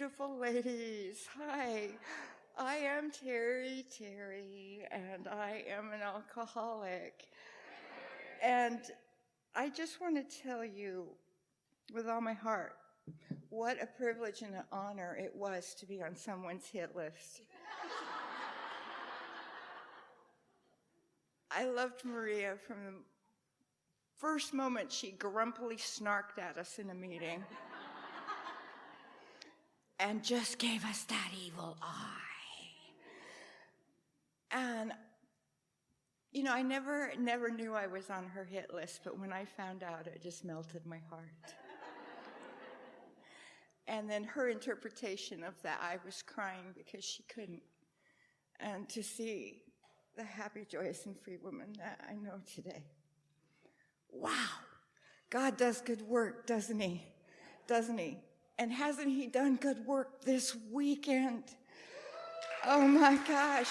beautiful ladies. Hi, I am Terry, and I am an alcoholic. And I just want to tell you with all my heart what a privilege and an honor it was to be on someone's hit list. I loved Maria from the first moment she grumpily snarked at us in a meeting and just gave us that evil eye. And, you know, I never knew I was on her hit list, but when I found out, it just melted my heart. And then her interpretation of that, I was crying because she couldn't. And to see the happy, joyous, and free woman that I know today. Wow. God does good work, doesn't he? Doesn't he? And hasn't he done good work this weekend? Oh my gosh.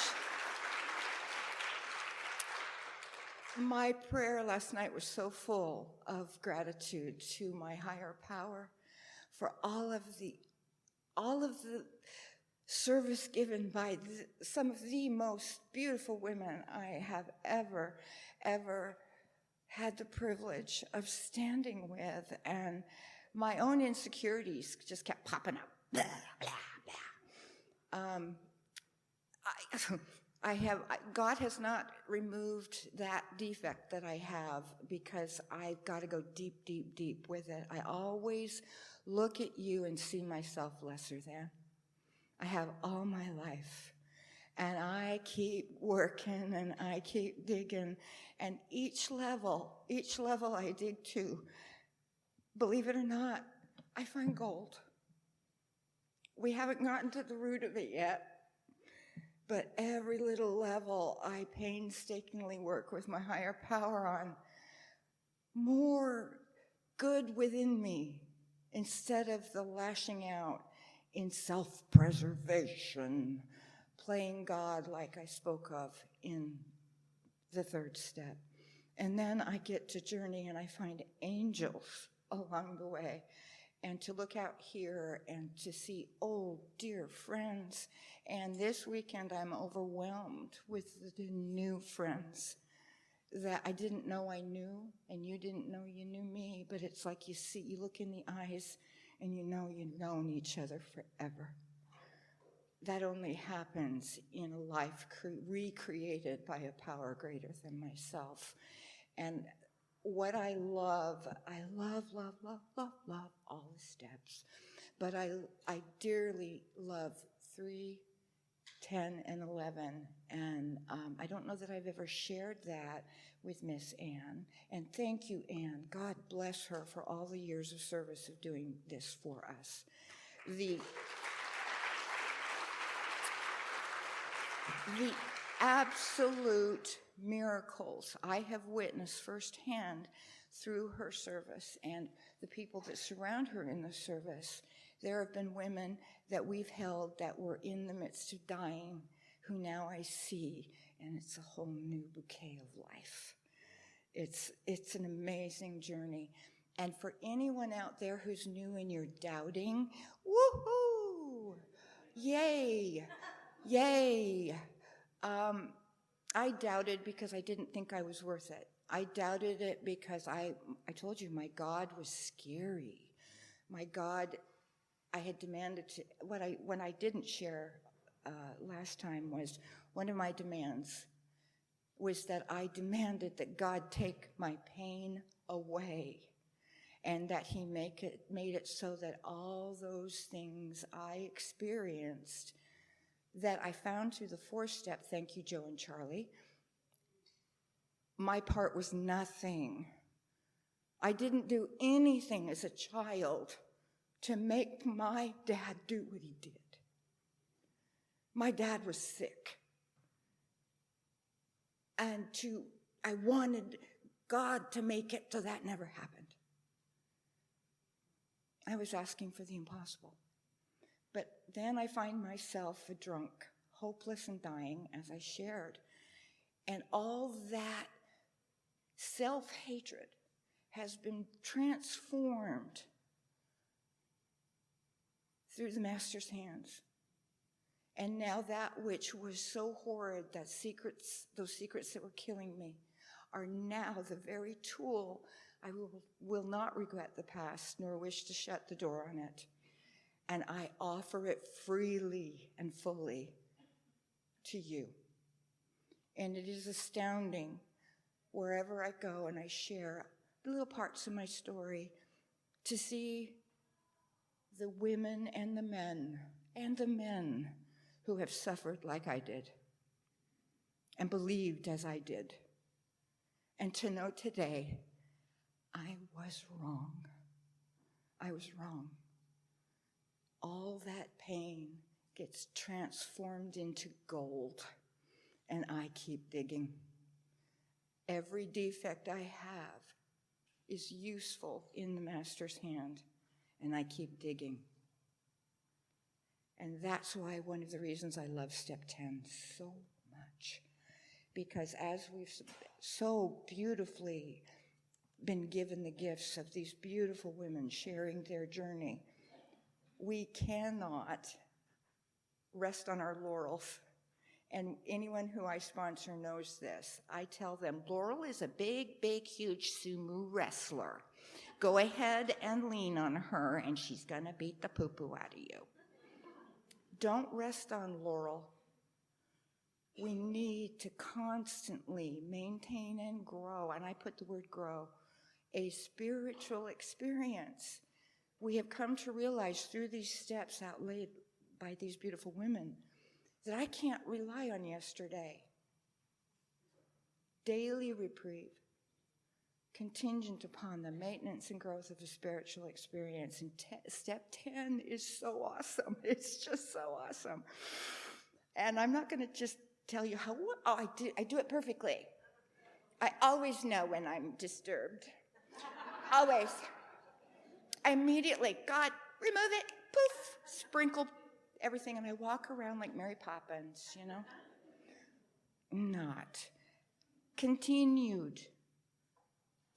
My prayer last night was so full of gratitude to my higher power for all of the service given by some of the most beautiful women I have ever had the privilege of standing with, and my own insecurities just kept popping up. Blah, blah, blah. God has not removed that defect that I have because I've got to go deep, deep, deep with it. I always look at you and see myself lesser than. I have all my life. And I keep working and I keep digging. And each level I dig to, believe it or not, I find gold. We haven't gotten to the root of it yet. But every little level I painstakingly work with my higher power on. More good within me instead of the lashing out in self-preservation, playing God like I spoke of in the third step. And then I get to journey and I find angels along the way. And to look out here and to see old dear friends. And this weekend I'm overwhelmed with the new friends that I didn't know I knew, and you didn't know you knew me, but it's like you look in the eyes and you know you've known each other forever. That only happens in a life recreated by a power greater than myself. And what I love all the steps. But I dearly love 3, 10, and 11. And I don't know that I've ever shared that with Miss Ann. And thank you, Ann. God bless her for all the years of service of doing this for us. The absolute miracles I have witnessed firsthand through her service and the people that surround her in the service. There have been women that we've held that were in the midst of dying who now I see, and it's a whole new bouquet of life. It's an amazing journey. And for anyone out there who's new and you're doubting, woohoo! Yay! Yay! I doubted because I didn't think I was worth it. I doubted it because I told you my God was scary. My God, I had demanded to, when I didn't share last time was, one of my demands was that I demanded that God take my pain away and that he made it so that all those things I experienced that I found through the 4-step, thank you, Joe and Charlie, my part was nothing. I didn't do anything as a child to make my dad do what he did. My dad was sick. And I wanted God to make it so that never happened. I was asking for the impossible. But then I find myself a drunk, hopeless and dying, as I shared. And all that self-hatred has been transformed through the Master's hands. And now that which was so horrid, those secrets that were killing me, are now the very tool. I will not regret the past, nor wish to shut the door on it. And I offer it freely and fully to you. And it is astounding wherever I go and I share little parts of my story to see the women and the men who have suffered like I did and believed as I did. And to know today, I was wrong. I was wrong. All that pain gets transformed into gold, and I keep digging. Every defect I have is useful in the Master's hand, and I keep digging. And that's why one of the reasons I love Step 10 so much, because as we've so beautifully been given the gifts of these beautiful women sharing their journey, we cannot rest on our laurels. And anyone who I sponsor knows this. I tell them, Laurel is a big, big, huge sumo wrestler. Go ahead and lean on her, and she's going to beat the poo-poo out of you. Don't rest on Laurel. We need to constantly maintain and grow, and I put the word grow, a spiritual experience. We have come to realize through these steps outlaid by these beautiful women that I can't rely on yesterday. Daily reprieve, contingent upon the maintenance and growth of a spiritual experience. And step 10 is so awesome. It's just so awesome. And I'm not going to just tell you how, I do it perfectly. I always know when I'm disturbed. Always. I immediately, God, remove it, poof, sprinkle everything, and I walk around like Mary Poppins, you know? Not. Continued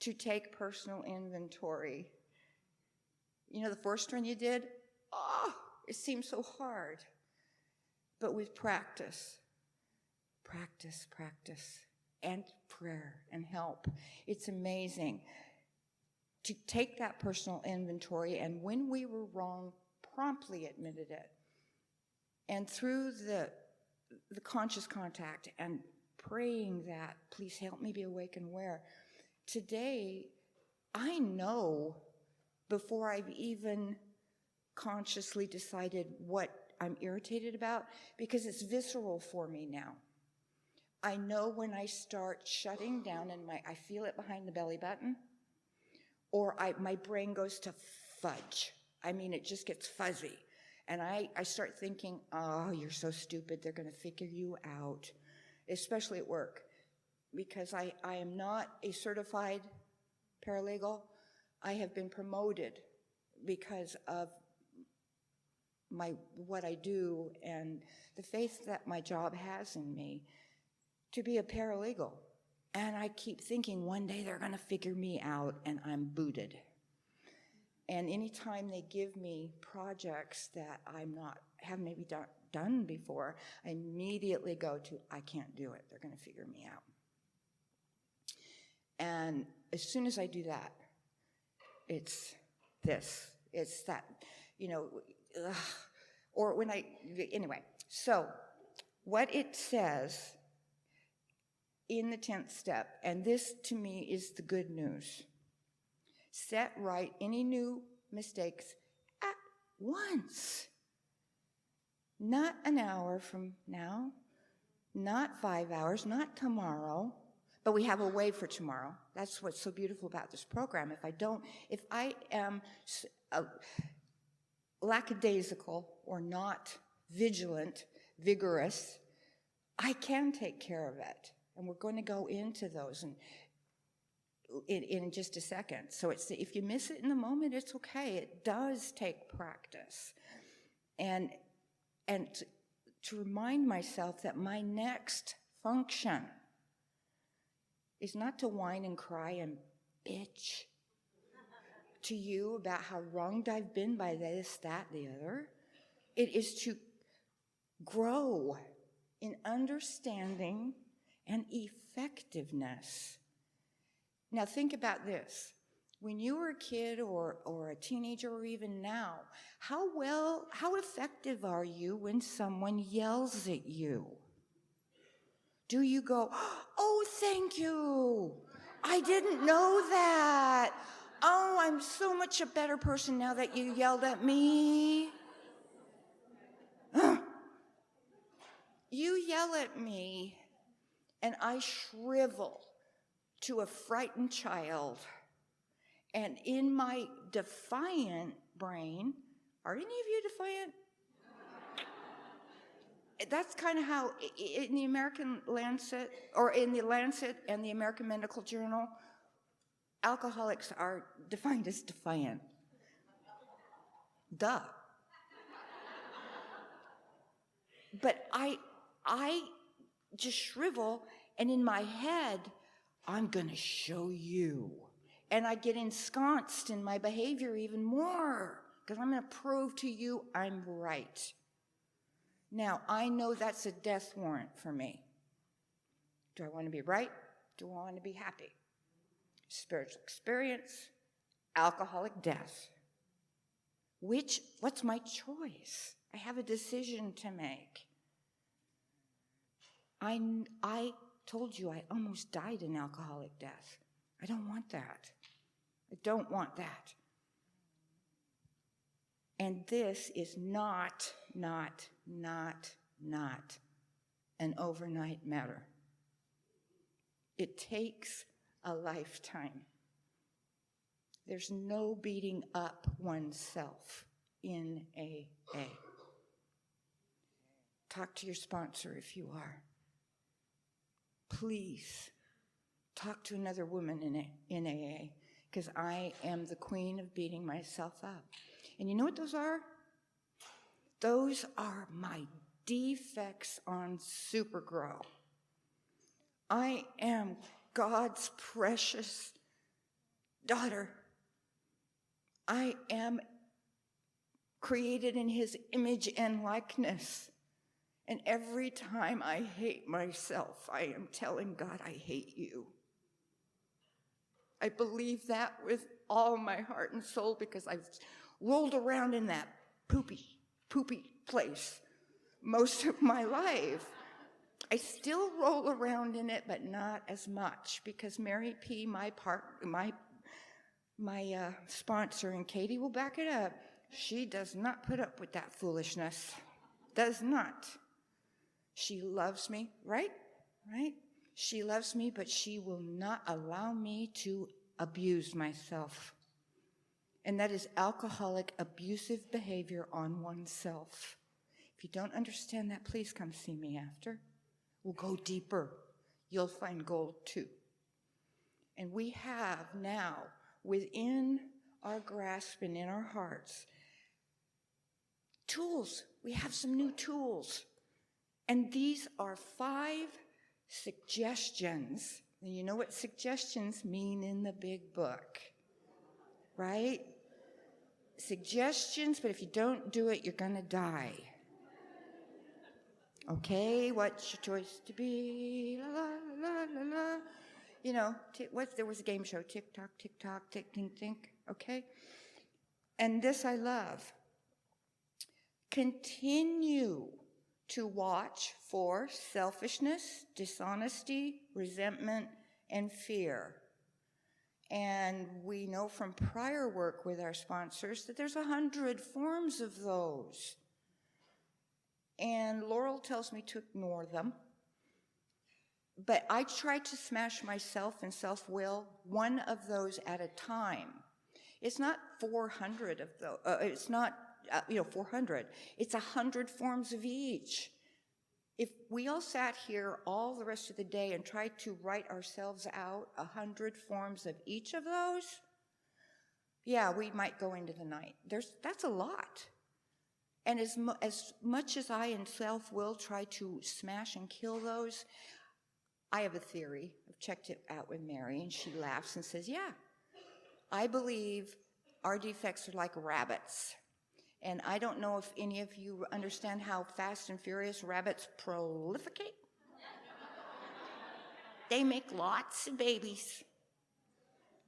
to take personal inventory. You know, the first one you did, it seemed so hard. But with practice, and prayer and help, it's amazing to take that personal inventory, and when we were wrong, promptly admitted it. And through the conscious contact and praying that, please help me be awake and aware. Today, I know before I've even consciously decided what I'm irritated about, because it's visceral for me now. I know when I start shutting down and I feel it behind the belly button, or my brain goes to fudge. I mean, it just gets fuzzy. And I start thinking, you're so stupid, they're going to figure you out, especially at work, because I am not a certified paralegal. I have been promoted because of what I do and the faith that my job has in me to be a paralegal. And I keep thinking one day they're going to figure me out and I'm booted. And anytime they give me projects that have maybe done before, I immediately go to, I can't do it. They're going to figure me out. And as soon as I do that, it's that, or when anyway. So what it says in the 10th step, and this to me is the good news: set right any new mistakes at once. Not an hour from now, not 5 hours, not tomorrow, but we have a way for tomorrow. That's what's so beautiful about this program. If I am lackadaisical or not vigilant, vigorous, I can take care of it. And we're going to go into those in just a second. So if you miss it in the moment, it's okay. It does take practice. And to remind myself that my next function is not to whine and cry and bitch to you about how wronged I've been by this, that, the other. It is to grow in understanding and effectiveness. Now think about this. When you were a kid or a teenager or even now, how effective are you when someone yells at you? Do you go, oh, thank you. I didn't know that. Oh, I'm so much a better person now that you yelled at me. You yell at me, and I shrivel to a frightened child. And in my defiant brain, are any of you defiant? That's kind of how, in the American Lancet, or in the Lancet and the American Medical Journal, alcoholics are defined as defiant. Duh. But I just shrivel, and in my head, I'm going to show you. And I get ensconced in my behavior even more, because I'm going to prove to you I'm right. Now, I know that's a death warrant for me. Do I want to be right? Do I want to be happy? Spiritual experience, alcoholic death. What's my choice? I have a decision to make. I told you I almost died in alcoholic death. I don't want that. I don't want that. And this is not an overnight matter. It takes a lifetime. There's no beating up oneself in AA. Talk to your sponsor if you are. Please talk to another woman in AA, because I am the queen of beating myself up. And you know what those are? Those are my defects on Supergrow. I am God's precious daughter. I am created in his image and likeness. And every time I hate myself, I am telling God, I hate you. I believe that with all my heart and soul, because I've rolled around in that poopy place most of my life. I still roll around in it, but not as much, because Mary P., my sponsor, and Katie will back it up, she does not put up with that foolishness. Does not. She loves me, right? She loves me, but she will not allow me to abuse myself. And that is alcoholic, abusive behavior on oneself. If you don't understand that, please come see me after. We'll go deeper. You'll find gold too. And we have now, within our grasp and in our hearts, tools. We have some new tools. And these are 5 suggestions. And you know what suggestions mean in the big book, right? Suggestions, but if you don't do it, you're going to die. Okay, what's your choice to be? La, la, la, la, la. You know, there was a game show, tick-tock, tick-tock, tick-tink-tink, okay? And this I love. Continue to watch for selfishness, dishonesty, resentment, and fear. And we know from prior work with our sponsors that there's 100 forms of those. And Laurel tells me to ignore them. But I try to smash myself and self-will, one of those at a time. It's not 400 of those. It's not 400. It's 100 forms of each. If we all sat here all the rest of the day and tried to write ourselves out 100 forms of each of those, yeah, we might go into the night. That's a lot. And as much as I in self-will try to smash and kill those, I have a theory. I've checked it out with Mary, and she laughs and says, yeah, I believe our defects are like rabbits. And I don't know if any of you understand how fast and furious rabbits proliferate. They make lots of babies.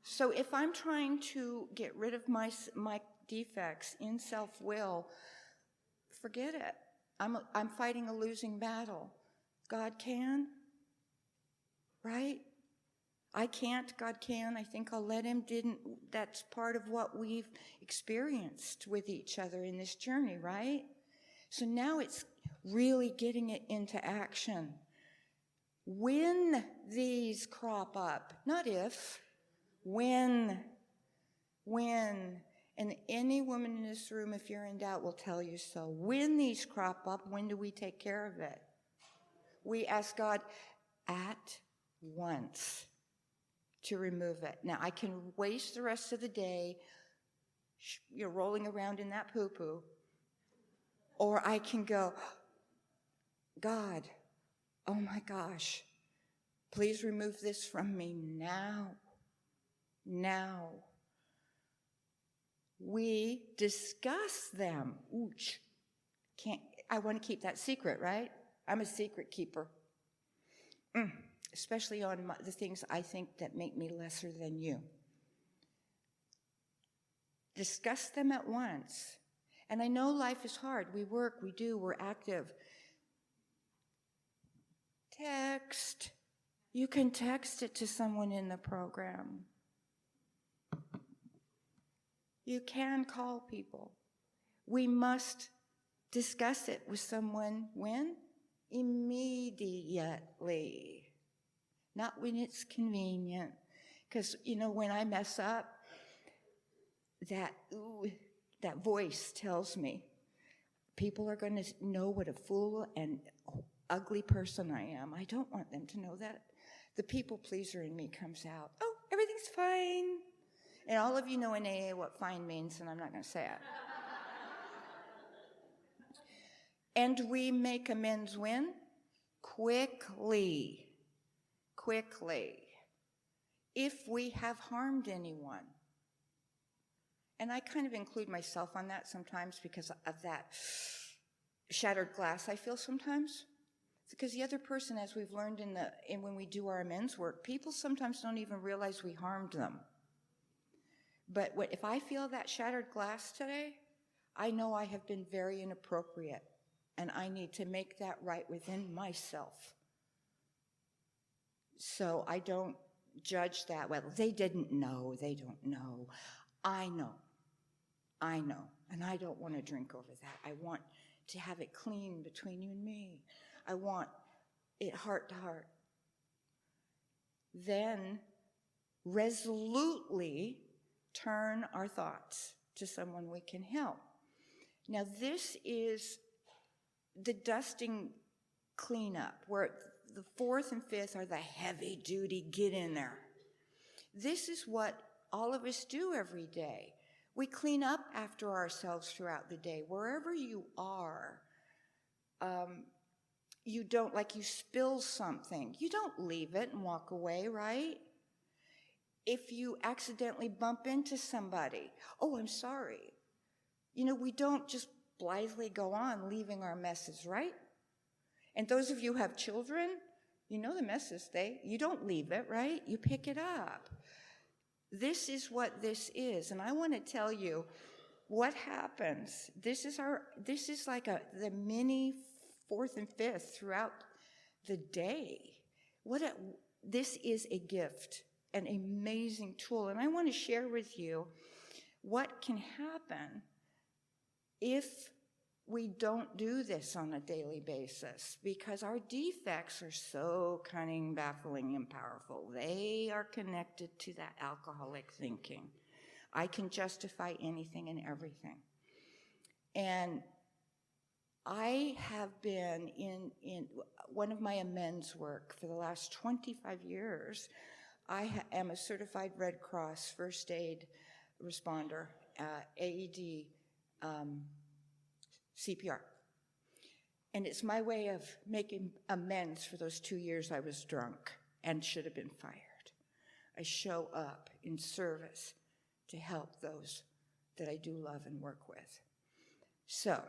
So if I'm trying to get rid of my defects in self-will, forget it. I'm fighting a losing battle. God can, right? I can't, God can. I think I'll let him. That's part of what we've experienced with each other in this journey, right? So now it's really getting it into action. When these crop up, not if, when, and any woman in this room, if you're in doubt, will tell you so. When these crop up, when do we take care of it? We ask God at once to remove it. Now, I can waste the rest of the day, rolling around in that poo-poo, or I can go, God, oh my gosh, please remove this from me now. Now. We discuss them. Ooch. I want to keep that secret, right? I'm a secret keeper. Especially on the things I think that make me lesser than you. Discuss them at once. And I know life is hard. We work, we do, we're active. Text. You can text it to someone in the program. You can call people. We must discuss it with someone when? Immediately. Not when it's convenient. Because, when I mess up, that voice tells me people are going to know what a fool and ugly person I am. I don't want them to know that. The people pleaser in me comes out. Oh, everything's fine. And all of you know in AA what fine means, and I'm not going to say it. And we make amends when? Quickly. Quickly. If we have harmed anyone. And I kind of include myself on that sometimes because of that shattered glass I feel sometimes. It's because the other person, as we've learned when we do our amends work, people sometimes don't even realize we harmed them. But if I feel that shattered glass today, I know I have been very inappropriate, and I need to make that right within myself. So I don't judge that. Well, they didn't know. They don't know. I know. And I don't want to drink over that. I want to have it clean between you and me. I want it heart to heart. Then resolutely turn our thoughts to someone we can help. Now, this is the dusting cleanup, where the fourth and fifth are the heavy duty, get in there. This is what all of us do every day. We clean up after ourselves throughout the day. Wherever you are, you don't, like you spill something, you don't leave it and walk away, right? If you accidentally bump into somebody, oh, I'm sorry. We don't just blithely go on leaving our messes, right? And those of you who have children, you know the messes, you don't leave it, right? You pick it up. This is what this is. And I want to tell you what happens. This is like the mini fourth and fifth throughout the day. This is a gift. An amazing tool. And I want to share with you what can happen if we don't do this on a daily basis, because our defects are so cunning, baffling, and powerful. They are connected to that alcoholic thinking. I can justify anything and everything. And I have been in one of my amends work for the last 25 years. I am a certified Red Cross first aid responder, AED, CPR. And it's my way of making amends for those 2 years I was drunk and should have been fired. I show up in service to help those that I do love and work with. So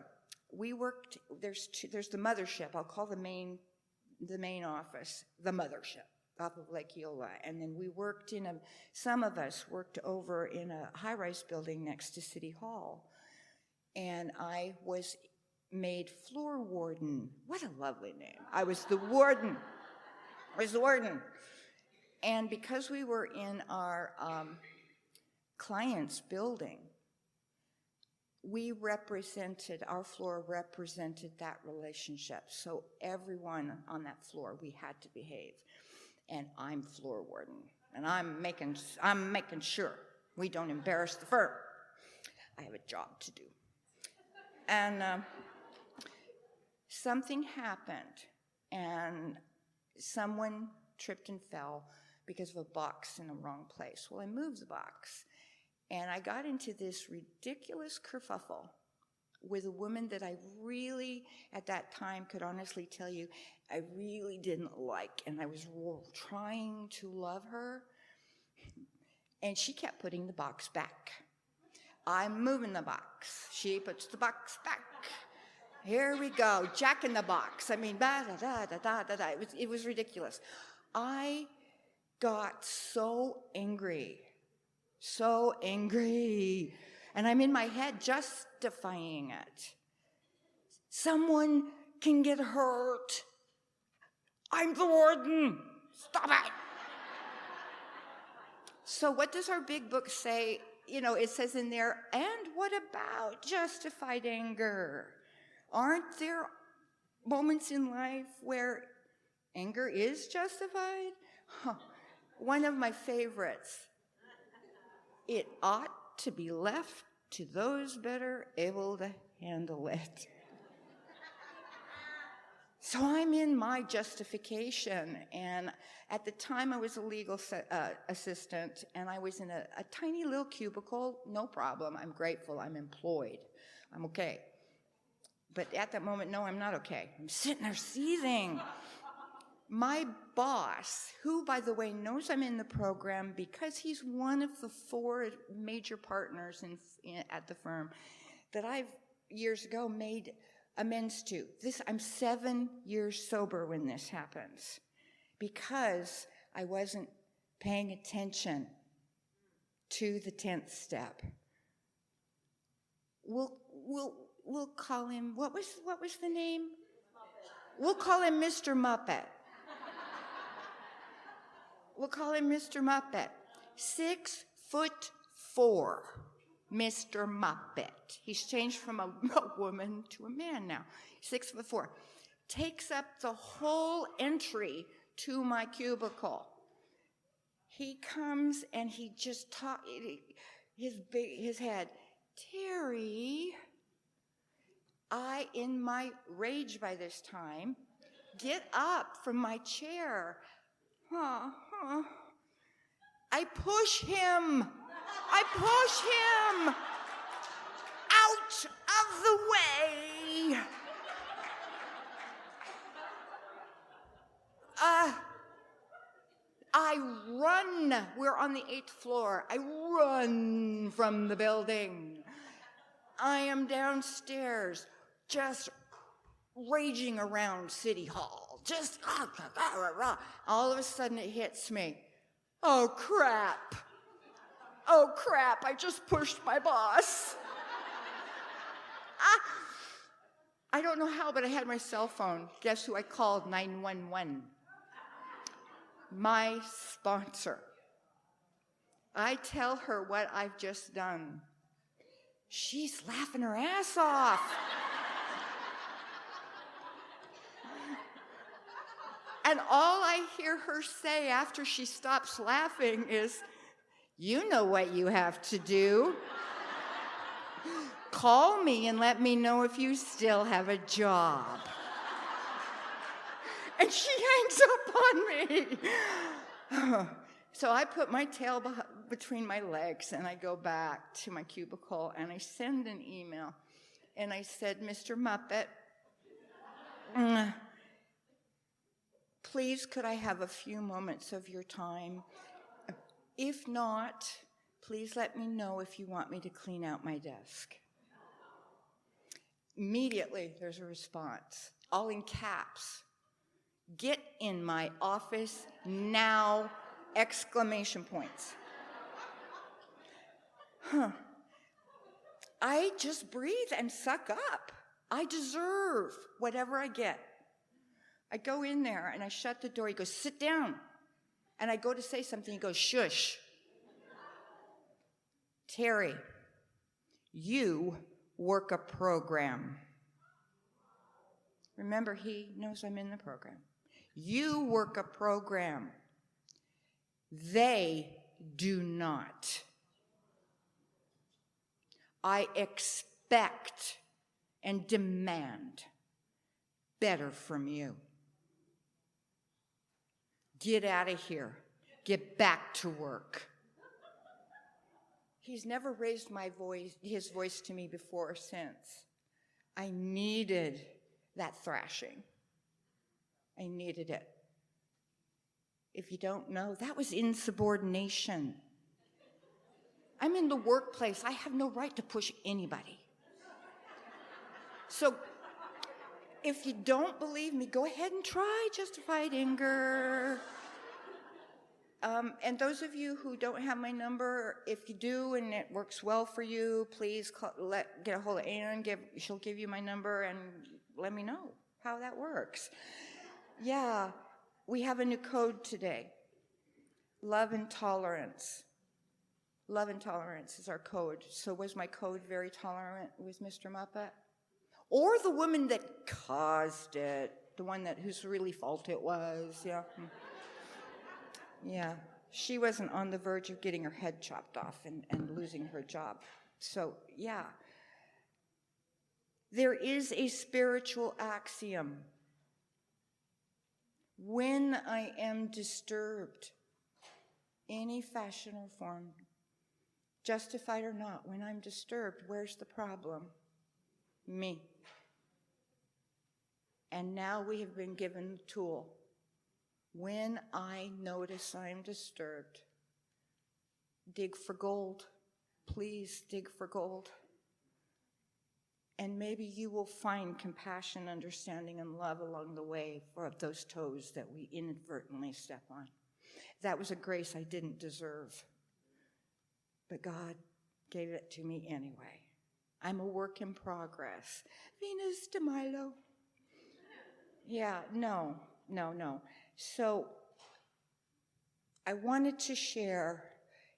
we worked, there's the mothership, I'll call the main office, the mothership, off of Lake Eola. And then we worked some of us worked over in a high-rise building next to City Hall. And I was made floor warden. What a lovely name. I was the warden. And because we were in our client's building, our floor represented that relationship. So everyone on that floor, we had to behave. And I'm floor warden. And I'm making sure we don't embarrass the firm. I have a job to do. And something happened, and someone tripped and fell because of a box in the wrong place. Well, I moved the box, and I got into this ridiculous kerfuffle with a woman that I really, at that time, could honestly tell you, I really didn't like, and I was trying to love her, and she kept putting the box back. I'm moving the box. She puts the box back. Here we go, Jack in the Box. I mean, da-da-da-da-da-da. It was ridiculous. I got so angry. And I'm in my head justifying it. Someone can get hurt. I'm the warden. Stop it. So what does our big book say? You know, it says in there, and what about justified anger? Aren't there moments in life where anger is justified? One of my favorites. It ought to be left to those better able to handle it. So I'm in my justification, and at the time I was a legal assistant, and I was in a tiny little cubicle. No problem, I'm grateful, I'm employed, I'm okay. But at that moment, no, I'm not okay. I'm sitting there seething. My boss, who, by the way, knows I'm in the program because he's one of the 4 major partners at the firm that I've years ago made amends to. I'm 7 years sober when this happens because I wasn't paying attention to the 10th step. We'll call him, what was the name? We'll call him Mr. Muppet. We'll call him Mr. Muppet. 6'4", Mr. Muppet. He's changed from a woman to a man now. 6'4". Takes up the whole entry to my cubicle. He comes and he just his head, Terri. I, in my rage by this time, get up from my chair. I push him out of the way. I run. We're on the 8th floor. I run from the building. I am downstairs, just raging around City Hall. Just, all of a sudden it hits me. Oh, crap. I just pushed my boss. I don't know how, but I had my cell phone. Guess who I called? 911. My sponsor. I tell her what I've just done. She's laughing her ass off. And all I hear her say after she stops laughing is, you know what you have to do. Call me and let me know if you still have a job. And she hangs up on me. So I put my tail between my legs and I go back to my cubicle and I send an email. And I said, Mr. Muppet, please could I have a few moments of your time? If not, please let me know if you want me to clean out my desk. Immediately, there's a response, all in caps. Get in my office now! Exclamation points. I just breathe and suck up. I deserve whatever I get. I go in there and I shut the door. He goes, sit down. And I go to say something. He goes, shush. Terri, you work a program. Remember, he knows I'm in the program. You work a program. They do not. I expect and demand better from you. Get out of here. Get back to work. He's never raised his voice to me before or since. I needed that thrashing. I needed it. If you don't know, that was insubordination. I'm in the workplace. I have no right to push anybody. So if you don't believe me, go ahead and try justified anger. And those of you who don't have my number, if you do and it works well for you, please get a hold of Ann. She'll give you my number and let me know how that works. Yeah, we have a new code today. Love and tolerance. Love and tolerance is our code. So was my code very tolerant with Mr. Muppet? Or the woman that caused it, the one whose really fault it was, yeah. Yeah, she wasn't on the verge of getting her head chopped off and losing her job. So, yeah. There is a spiritual axiom. When I am disturbed, any fashion or form, justified or not, when I'm disturbed, where's the problem? Me. And now we have been given the tool. When I notice I'm disturbed, dig for gold. Please dig for gold. And maybe you will find compassion, understanding, and love along the way for those toes that we inadvertently step on. That was a grace I didn't deserve. But God gave it to me anyway. I'm a work in progress. Venus de Milo. Yeah, no. So I wanted to share,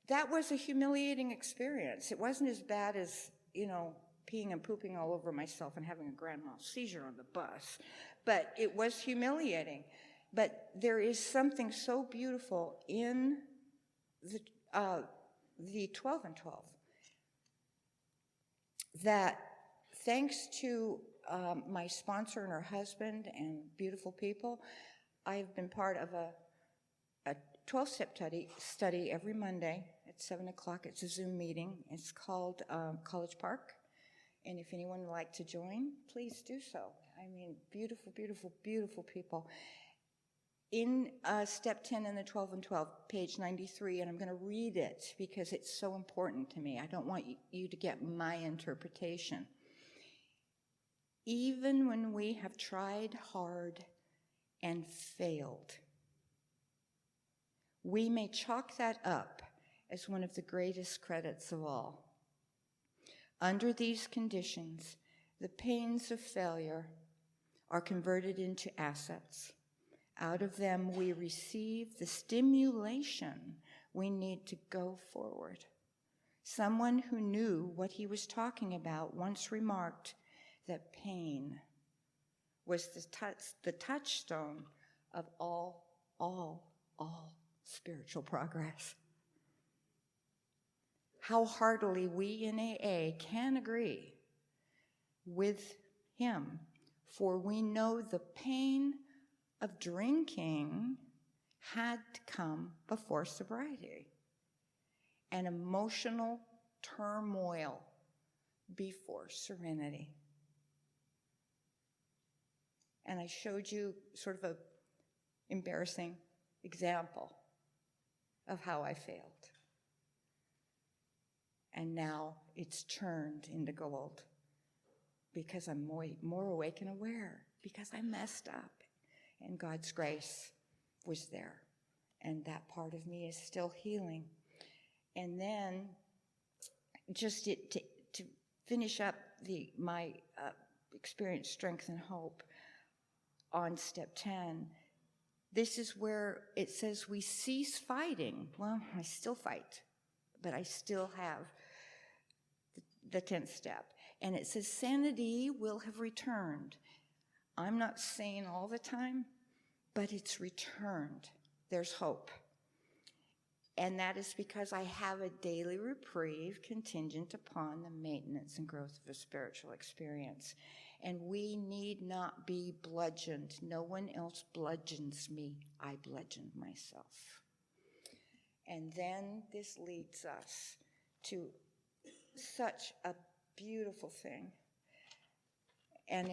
that was a humiliating experience. It wasn't as bad as, peeing and pooping all over myself and having a grand mal seizure on the bus. But it was humiliating. But there is something so beautiful in the 12 and 12 that thanks to my sponsor and her husband and beautiful people, I've been part of a 12-step study every Monday at 7 o'clock. It's a Zoom meeting. It's called College Park. And if anyone would like to join, please do so. I mean, beautiful, beautiful, beautiful people. In step 10 in the 12 and 12, page 93, and I'm going to read it because it's so important to me. I don't want you to get my interpretation. Even when we have tried hard and failed, we may chalk that up as one of the greatest credits of all. Under these conditions, the pains of failure are converted into assets. Out of them, we receive the stimulation we need to go forward. Someone who knew what he was talking about once remarked that pain was the touchstone of all spiritual progress. How heartily we in AA can agree with him, for we know the pain of drinking had to come before sobriety, and emotional turmoil before serenity. And I showed you sort of an embarrassing example of how I failed. And now it's turned into gold because I'm more awake and aware, because I messed up. And God's grace was there. And that part of me is still healing. And then, just to finish up my experience, strength, and hope on step 10, this is where it says we cease fighting. Well, I still fight, but I still have the 10th step. And it says sanity will have returned. I'm not saying all the time, but it's returned. There's hope. And that is because I have a daily reprieve contingent upon the maintenance and growth of a spiritual experience. And we need not be bludgeoned. No one else bludgeons me. I bludgeoned myself. And then this leads us to such a beautiful thing. And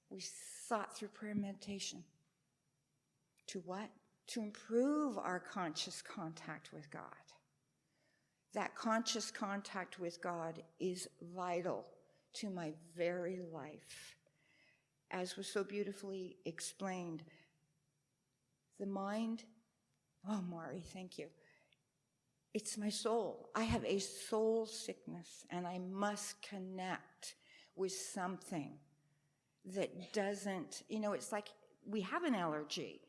we sought through prayer and meditation. To what? To improve our conscious contact with God. That conscious contact with God is vital to my very life. As was so beautifully explained, the mind, oh, Mari, thank you. It's my soul. I have a soul sickness, and I must connect with something that doesn't, it's like we have an allergy.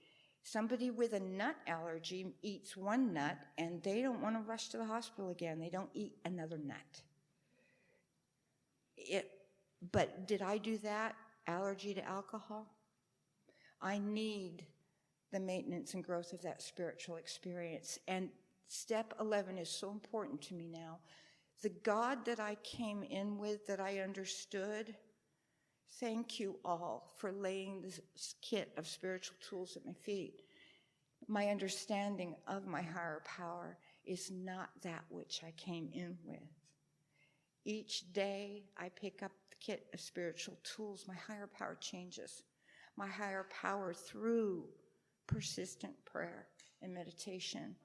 Somebody with a nut allergy eats one nut, and they don't want to rush to the hospital again. They don't eat another nut. But did I do that? Allergy to alcohol? I need the maintenance and growth of that spiritual experience. And step 11 is so important to me now. The God that I came in with, that I understood, thank you all for laying this kit of spiritual tools at my feet. My understanding of my higher power is not that which I came in with. Each day I pick up the kit of spiritual tools, my higher power changes. My higher power, through persistent prayer and meditation,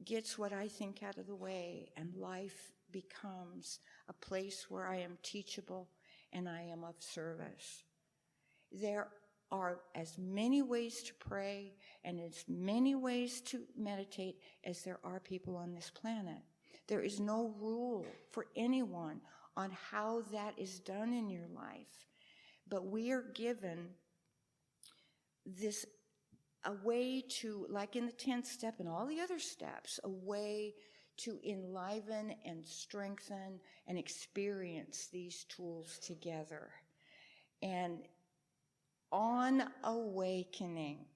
gets what I think out of the way, and life becomes a place where I am teachable and I am of service. There are as many ways to pray and as many ways to meditate as there are people on this planet. There is no rule for anyone on how that is done in your life. But we are given a way to, like in the 10th step and all the other steps, a way to enliven and strengthen and experience these tools together. And on awakening,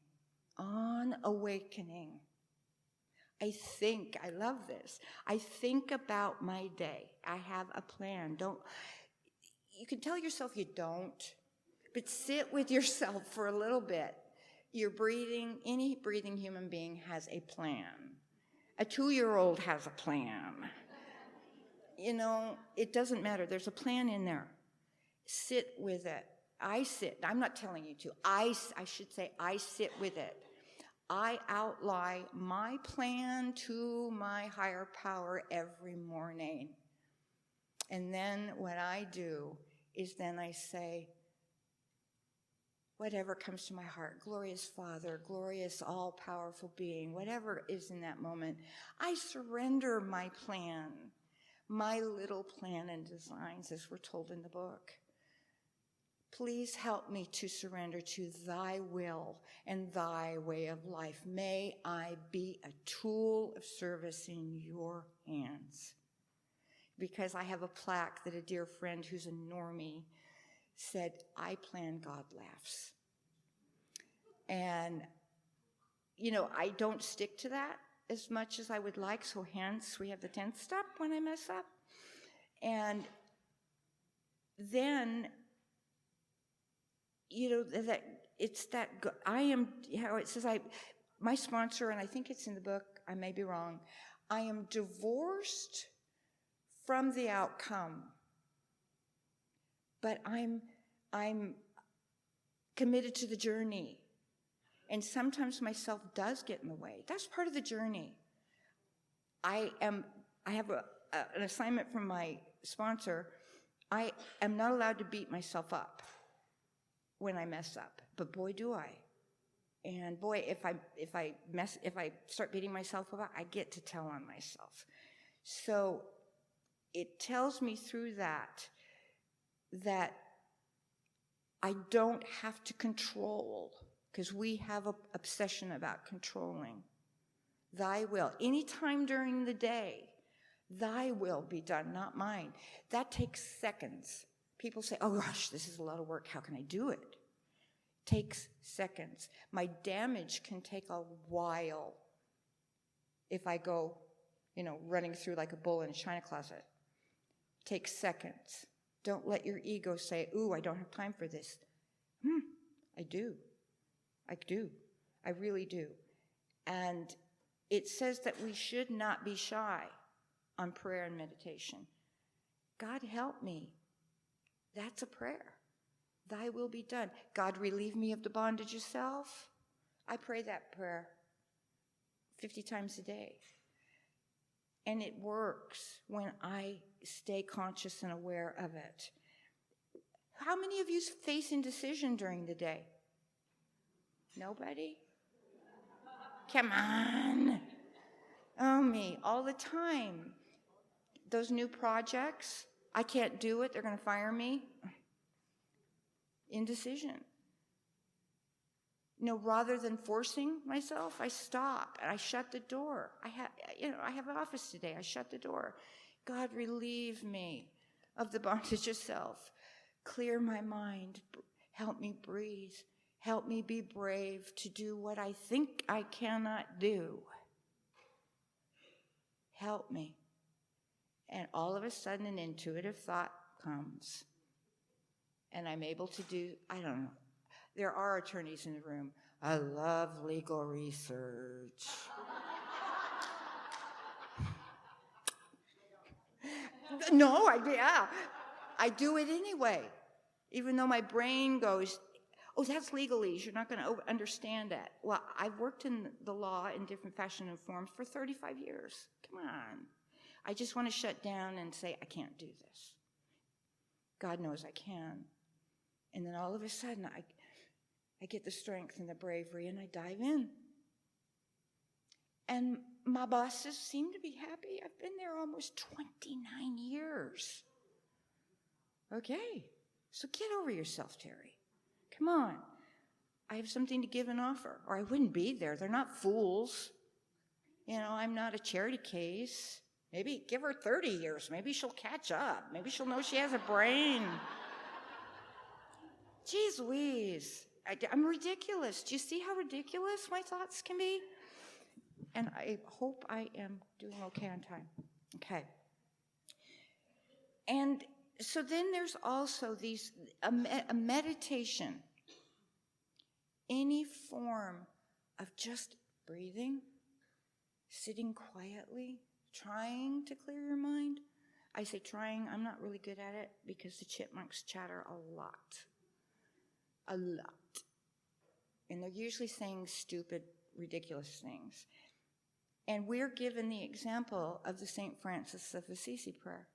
I love this. I think about my day. I have a plan. You can tell yourself you don't, but sit with yourself for a little bit. You're breathing. Any breathing human being has a plan. A 2-year-old has a plan. It doesn't matter. There's a plan in there. Sit with it. I'm not telling you to. I should say I sit with it. I outline my plan to my higher power every morning. And then what I do is then I say, whatever comes to my heart, glorious Father, glorious all-powerful being, whatever is in that moment, I surrender my plan, my little plan and designs, as we're told in the book. Please help me to surrender to thy will and thy way of life. May I be a tool of service in your hands. Because I have a plaque that a dear friend who's a normie said, I plan, God laughs. And, I don't stick to that as much as I would like, so hence we have the 10th step when I mess up. And then, that it's that I am, it says my sponsor, and I think it's in the book, I may be wrong, I am divorced from the outcome, but I'm committed to the journey. And sometimes myself does get in the way. That's part of the journey. I have an assignment from my sponsor. I am not allowed to beat myself up when I mess up, but boy, do I. And boy, if I start beating myself up, I get to tell on myself. So it tells me through that I don't have to control, because we have an obsession about controlling. Thy will. Anytime during the day, thy will be done, not mine. That takes seconds. People say, oh gosh, this is a lot of work. How can I do it? Takes seconds. My damage can take a while if I go, running through like a bull in a china closet. Takes seconds. Don't let your ego say, ooh, I don't have time for this. I do. I really do. And it says that we should not be shy on prayer and meditation. God help me. That's a prayer. Thy will be done. God, relieve me of the bondage of self. I pray that prayer 50 times a day. And it works when I stay conscious and aware of it. How many of you face indecision during the day? Nobody? Come on. Oh, me, all the time. Those new projects, I can't do it, they're going to fire me. Indecision. Rather than forcing myself, I stop and I shut the door. I have an office today. I shut the door. God, relieve me of the bondage of self. Clear my mind. Help me breathe. Help me be brave to do what I think I cannot do. Help me. And all of a sudden, an intuitive thought comes. And I'm able to do, I don't know. There are attorneys in the room. I love legal research. No, I do it anyway. Even though my brain goes, oh, that's legalese. You're not going to understand that. Well, I've worked in the law in different fashion and forms for 35 years. Come on. I just want to shut down and say, I can't do this. God knows I can. And then all of a sudden, I get the strength and the bravery, and I dive in. And my bosses seem to be happy. I've been there almost 29 years. Okay, so get over yourself, Terri. Come on. I have something to give and offer, or I wouldn't be there. They're not fools. I'm not a charity case. Maybe give her 30 years. Maybe she'll catch up. Maybe she'll know she has a brain. Jeez Louise. I'm ridiculous. Do you see how ridiculous my thoughts can be? And I hope I am doing okay on time. Okay. And so then there's also a meditation. Any form of just breathing, sitting quietly, trying to clear your mind. I say trying, I'm not really good at it because the chipmunks chatter a lot. A lot. And they're usually saying stupid, ridiculous things. And we're given the example of the St. Francis of Assisi prayer.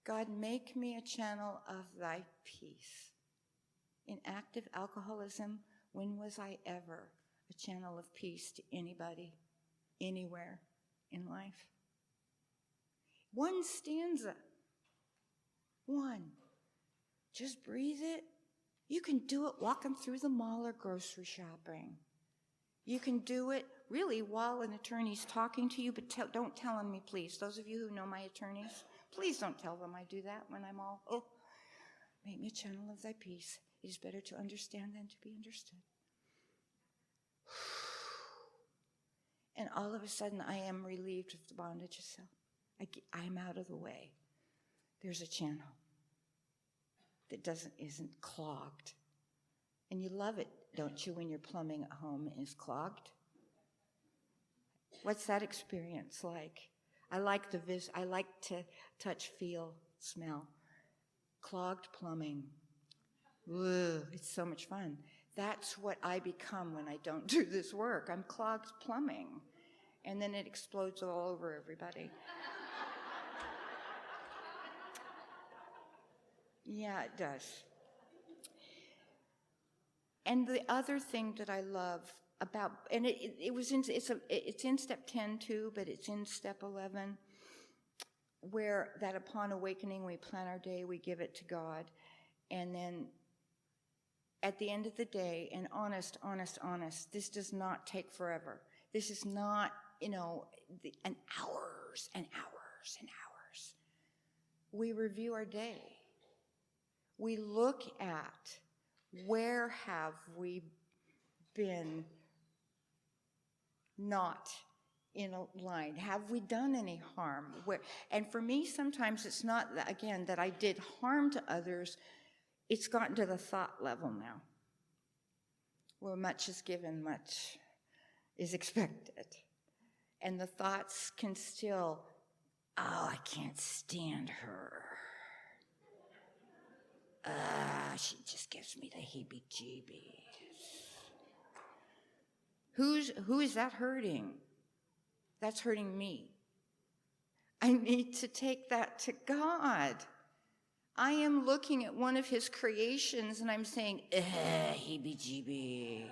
God, make me a channel of thy peace. In active alcoholism, when was I ever a channel of peace to anybody, anywhere in life? One stanza. One. Just breathe it. You can do it walking through the mall or grocery shopping. You can do it really while an attorney's talking to you, but don't tell on me, please. Those of you who know my attorneys, please don't tell them I do that when I'm all, make me a channel of thy peace. It is better to understand than to be understood. And all of a sudden, I am relieved of the bondage of self. I am out of the way. There's a channel that isn't clogged. And you love it, don't you, when your plumbing at home is clogged? What's that experience like? I like to touch, feel, smell. Clogged plumbing. Whoa, it's so much fun. That's what I become when I don't do this work. I'm clogged plumbing. And then it explodes all over everybody. Yeah, it does. And the other thing that I love about, and it's in step 10 too, but it's in step 11, where that upon awakening we plan our day, we give it to God, and then at the end of the day, and honest, this does not take forever. This is not, an hours and hours and hours. We review our day. We look at where have we been not in a line? Have we done any harm? And for me, sometimes it's not, again, that I did harm to others. It's gotten to the thought level now, where much is given, much is expected. And the thoughts can still, oh, I can't stand her. She just gives me the heebie-jeebies. Who is that hurting? That's hurting me. I need to take that to God. I am looking at one of his creations and I'm saying, heebie-jeebie.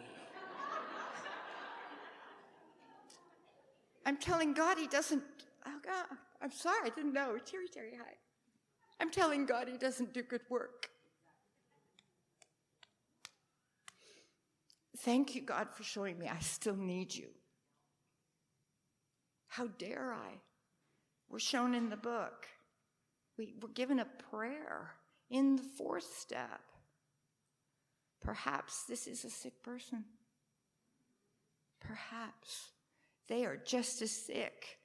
I'm telling God he doesn't, oh God, I'm sorry, I didn't know. Terry, hi. I'm telling God he doesn't do good work. Thank you, God, for showing me I still need you. How dare I? We're shown in the book. We're given a prayer in the 4th step. Perhaps this is a sick person. Perhaps they are just as sick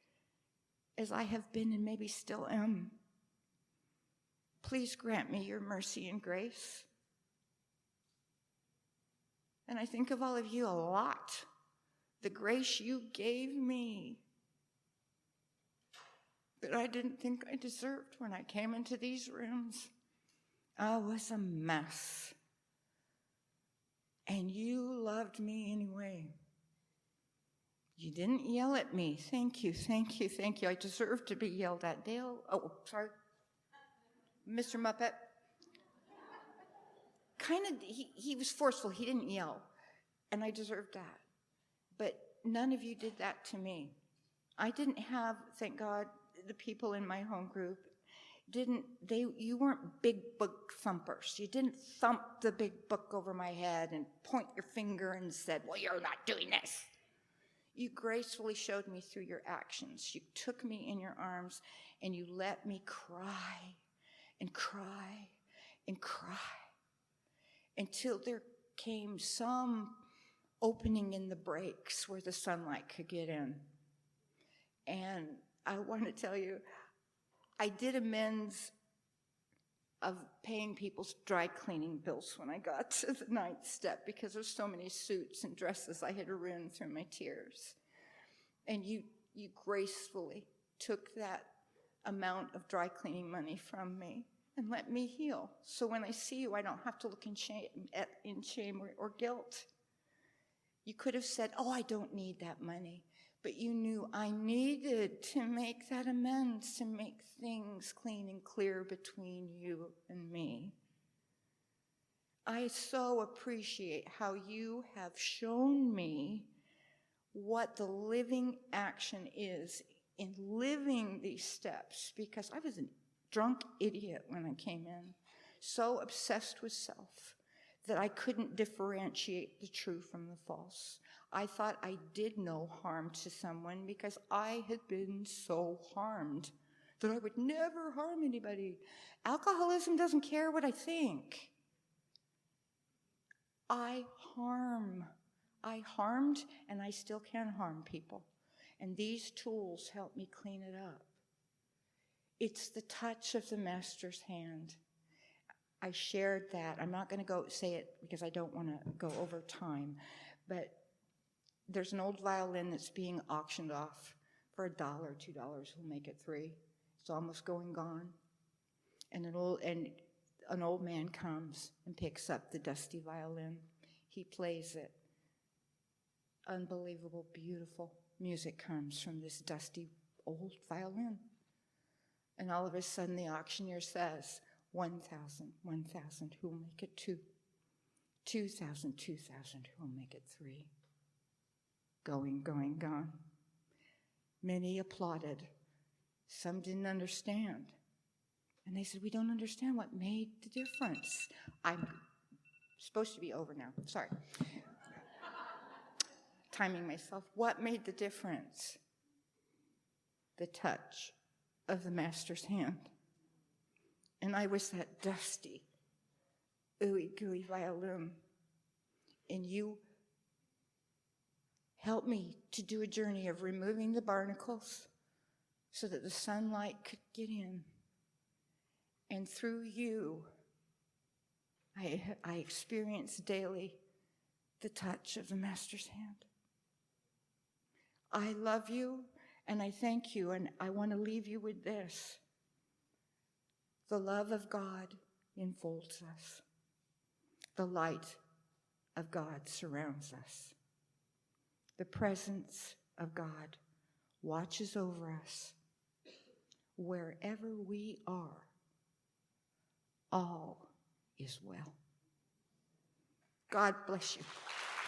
as I have been and maybe still am. Please grant me your mercy and grace. And I think of all of you a lot. The grace you gave me that I didn't think I deserved when I came into these rooms. I was a mess. And you loved me anyway. You didn't yell at me. Thank you. I deserve to be yelled at. Dale, oh, sorry. Mr. Muppet. He was forceful. He didn't yell. And I deserved that. But none of you did that to me. I didn't have, thank God, the people in my home group you weren't big book thumpers. You didn't thump the big book over my head and point your finger and said, well, you're not doing this. You gracefully showed me through your actions. You took me in your arms and you let me cry and cry and cry until there came some opening in the breaks where the sunlight could get in. And I want to tell you, I did amends of paying people's dry cleaning bills when I got to the 9th step because there's so many suits and dresses I had ruined through my tears. And you gracefully took that amount of dry cleaning money from me and let me heal. So when I see you, I don't have to look in shame or guilt. You could have said, oh, I don't need that money. But you knew I needed to make that amends, to make things clean and clear between you and me. I so appreciate how you have shown me what the living action is in living these steps, because I was a drunk idiot when I came in, so obsessed with self that I couldn't differentiate the true from the false. I thought I did no harm to someone because I had been so harmed that I would never harm anybody. Alcoholism doesn't care what I think. I harmed, and I still can harm people. And these tools help me clean it up. It's the touch of the Master's hand. I shared that. I'm not going to go say it because I don't want to go over time, but there's an old violin that's being auctioned off for $1, $2. We'll make it $3. It's almost gone. And an old man comes and picks up the dusty violin. He plays it. Unbelievable, beautiful music comes from this dusty old violin. And all of a sudden the auctioneer says, 1,000, 1,000, who will make it 2? 2,000, 2,000, who will make it 3? Going, going, gone. Many applauded. Some didn't understand. And they said, we don't understand what made the difference. I'm supposed to be over now. Sorry. Timing myself. What made the difference? The touch of the master's hand. And I was that dusty, ooey gooey violin. And you helped me to do a journey of removing the barnacles so that the sunlight could get in. And through you, I experience daily the touch of the master's hand. I love you and I thank you, and I want to leave you with this. The love of God enfolds us. The light of God surrounds us. The presence of God watches over us. Wherever we are, all is well. God bless you.